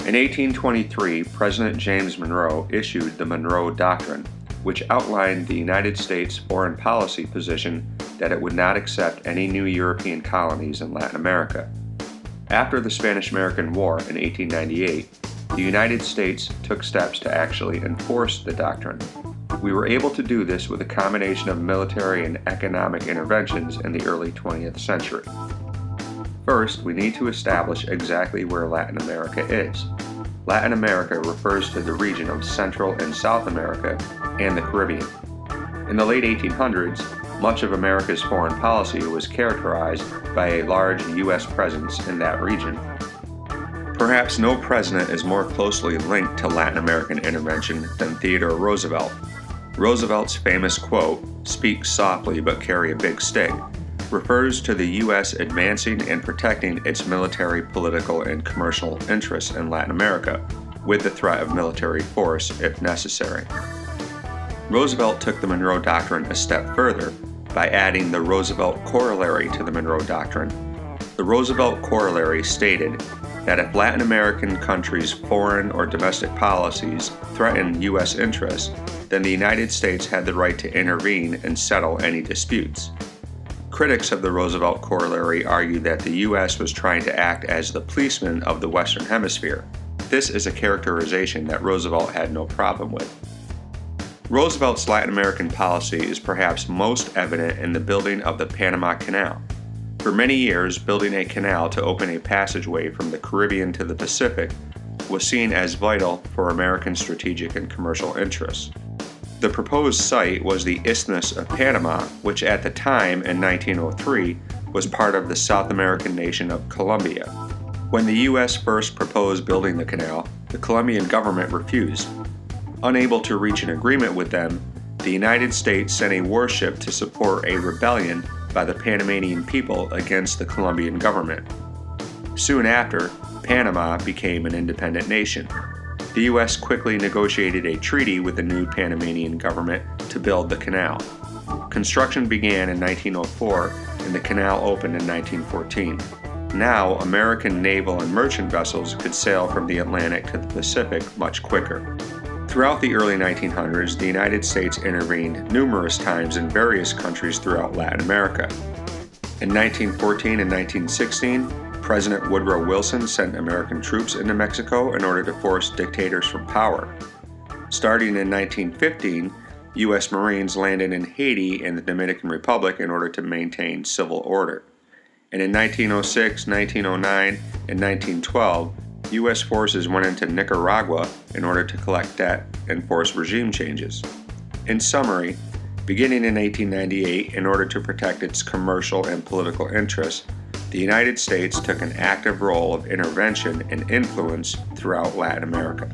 In 1823, President James Monroe issued the Monroe Doctrine, which outlined the United States foreign policy position that it would not accept any new European colonies in Latin America. After the Spanish-American War in 1898, the United States took steps to actually enforce the doctrine. We were able to do this with a combination of military and economic interventions in the early 20th century. First, we need to establish exactly where Latin America is. Latin America refers to the region of Central and South America and the Caribbean. In the late 1800s, much of America's foreign policy was characterized by a large U.S. presence in that region. Perhaps no president is more closely linked to Latin American intervention than Theodore Roosevelt. Roosevelt's famous quote, "Speak softly but carry a big stick," refers to the U.S. advancing and protecting its military, political, and commercial interests in Latin America, with the threat of military force if necessary. Roosevelt took the Monroe Doctrine a step further by adding the Roosevelt Corollary to the Monroe Doctrine. The Roosevelt Corollary stated that if Latin American countries' foreign or domestic policies threatened U.S. interests, then the United States had the right to intervene and settle any disputes. Critics of the Roosevelt Corollary argue that the U.S. was trying to act as the policeman of the Western Hemisphere. This is a characterization that Roosevelt had no problem with. Roosevelt's Latin American policy is perhaps most evident in the building of the Panama Canal. For many years, building a canal to open a passageway from the Caribbean to the Pacific was seen as vital for American strategic and commercial interests. The proposed site was the Isthmus of Panama, which at the time, in 1903, was part of the South American nation of Colombia. When the U.S. first proposed building the canal, the Colombian government refused. Unable to reach an agreement with them, the United States sent a warship to support a rebellion by the Panamanian people against the Colombian government. Soon after, Panama became an independent nation. The U.S. quickly negotiated a treaty with the new Panamanian government to build the canal. Construction began in 1904 and the canal opened in 1914. Now, American naval and merchant vessels could sail from the Atlantic to the Pacific much quicker. Throughout the early 1900s, the United States intervened numerous times in various countries throughout Latin America. In 1914 and 1916, President Woodrow Wilson sent American troops into Mexico in order to force dictators from power. Starting in 1915, U.S. Marines landed in Haiti and the Dominican Republic in order to maintain civil order. And in 1906, 1909, and 1912, U.S. forces went into Nicaragua in order to collect debt and force regime changes. In summary, beginning in 1898, in order to protect its commercial and political interests, the United States took an active role of intervention and influence throughout Latin America.